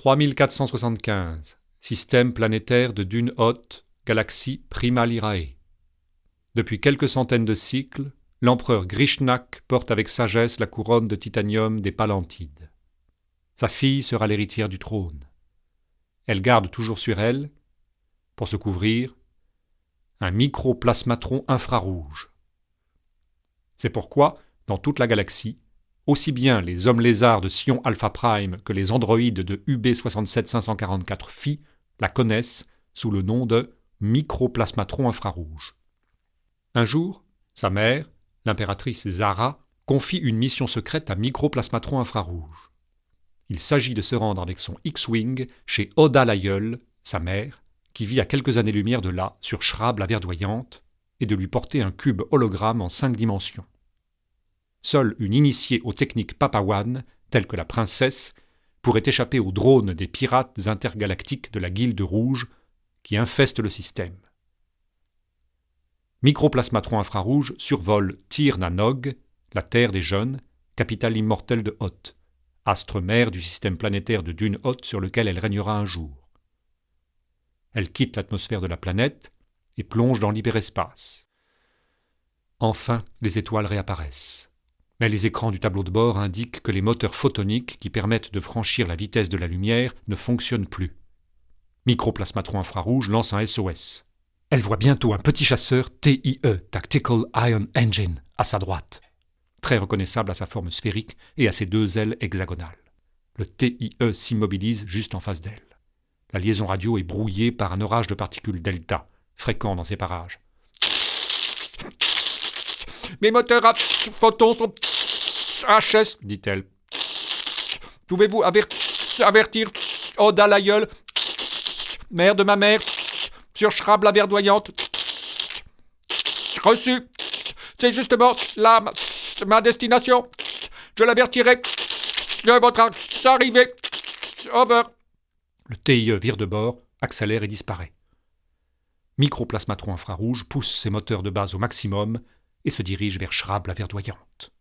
3475. Système planétaire de Dune Haute, galaxie Prima Lyrae. Depuis quelques centaines de cycles, l'empereur Grishnak porte avec sagesse la couronne de titanium des Palantides. Sa fille sera l'héritière du trône. Elle garde toujours sur elle, pour se couvrir, un microplasmatron infrarouge. C'est pourquoi, dans toute la galaxie, aussi bien les hommes lézards de Sion Alpha Prime que les androïdes de UB67544 Phi la connaissent sous le nom de microplasmatron infrarouge. Un jour, sa mère, l'impératrice Zara, confie une mission secrète à microplasmatron infrarouge. Il s'agit de se rendre avec son X-Wing chez Oda l'aïeule, sa mère, qui vit à quelques années-lumière de là, sur Shrab la verdoyante, et de lui porter un cube hologramme en 5 dimensions. Seule une initiée aux techniques Papawan, telle que la princesse, pourrait échapper aux drones des pirates intergalactiques de la Guilde Rouge qui infestent le système. Microplasmatron infrarouge survole Tir Nanog, la Terre des Jeunes, capitale immortelle de Hoth, astre mère du système planétaire de Dune Hoth sur lequel elle régnera un jour. Elle quitte l'atmosphère de la planète et plonge dans l'hyperespace. Enfin, les étoiles réapparaissent. Mais les écrans du tableau de bord indiquent que les moteurs photoniques qui permettent de franchir la vitesse de la lumière ne fonctionnent plus. Microplasmatron infrarouge lance un SOS. Elle voit bientôt un petit chasseur TIE, Tactical Ion Engine, à sa droite, très reconnaissable à sa forme sphérique et à ses 2 ailes hexagonales. Le TIE s'immobilise juste en face d'elle. La liaison radio est brouillée par un orage de particules delta, fréquent dans ces parages. « Mes moteurs à photons sont HS, dit-elle. Pouvez-vous avertir Oda l'aïeule, mère de ma mère, sur Shrab la verdoyante. Reçu. C'est justement là ma destination. Je l'avertirai de votre arrivée. Over. » Le TIE vire de bord, accélère et disparaît. Microplasmatron infrarouge pousse ses moteurs de base au maximum et se dirige vers Shrab la verdoyante.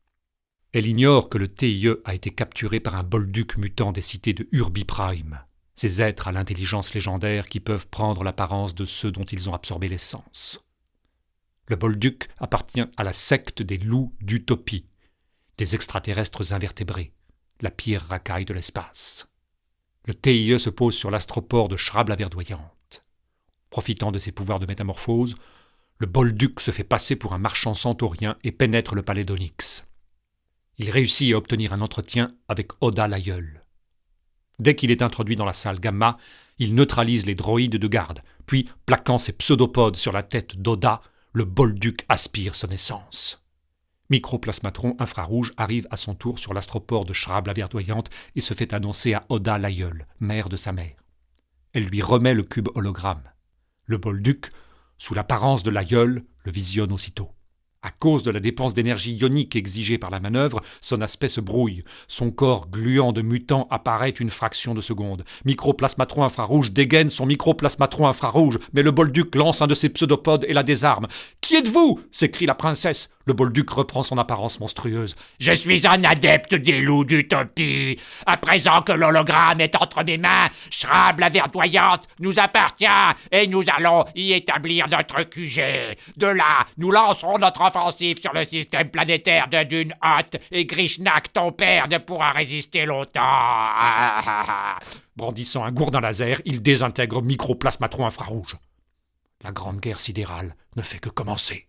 Elle ignore que le TIE a été capturé par un bolduc mutant des cités de Urbi Prime, ces êtres à l'intelligence légendaire qui peuvent prendre l'apparence de ceux dont ils ont absorbé l'essence. Le bolduc appartient à la secte des loups d'Utopie, des extraterrestres invertébrés, la pire racaille de l'espace. Le TIE se pose sur l'astroport de Shrab la verdoyante. Profitant de ses pouvoirs de métamorphose, le bolduc se fait passer pour un marchand centaurien et pénètre le palais d'Onyx. Il réussit à obtenir un entretien avec Oda l'aïeule. Dès qu'il est introduit dans la salle Gamma, il neutralise les droïdes de garde, puis, plaquant ses pseudopodes sur la tête d'Oda, le bolduc aspire son essence. Microplasmatron infrarouge arrive à son tour sur l'astroport de Shrab la verdoyante et se fait annoncer à Oda l'aïeule, mère de sa mère. Elle lui remet le cube hologramme. Le bolduc, sous l'apparence de l'aïeule, le visionne aussitôt. À cause de la dépense d'énergie ionique exigée par la manœuvre, son aspect se brouille. Son corps gluant de mutant apparaît une fraction de seconde. Microplasmatron infrarouge dégaine son microplasmatron infrarouge, mais le bolduc lance un de ses pseudopodes et la désarme. « Qui êtes-vous » s'écrie la princesse. Le bolduc reprend son apparence monstrueuse. « Je suis un adepte des loups d'Utopie. À présent que l'hologramme est entre mes mains, Shrab la verdoyante nous appartient et nous allons y établir notre QG. De là, nous lancerons notre offensive sur le système planétaire de Dune Hoth et Grishnak, ton père, ne pourra résister longtemps. » Brandissant un gourdin laser, il désintègre microplasmatron infrarouge. La grande guerre sidérale ne fait que commencer.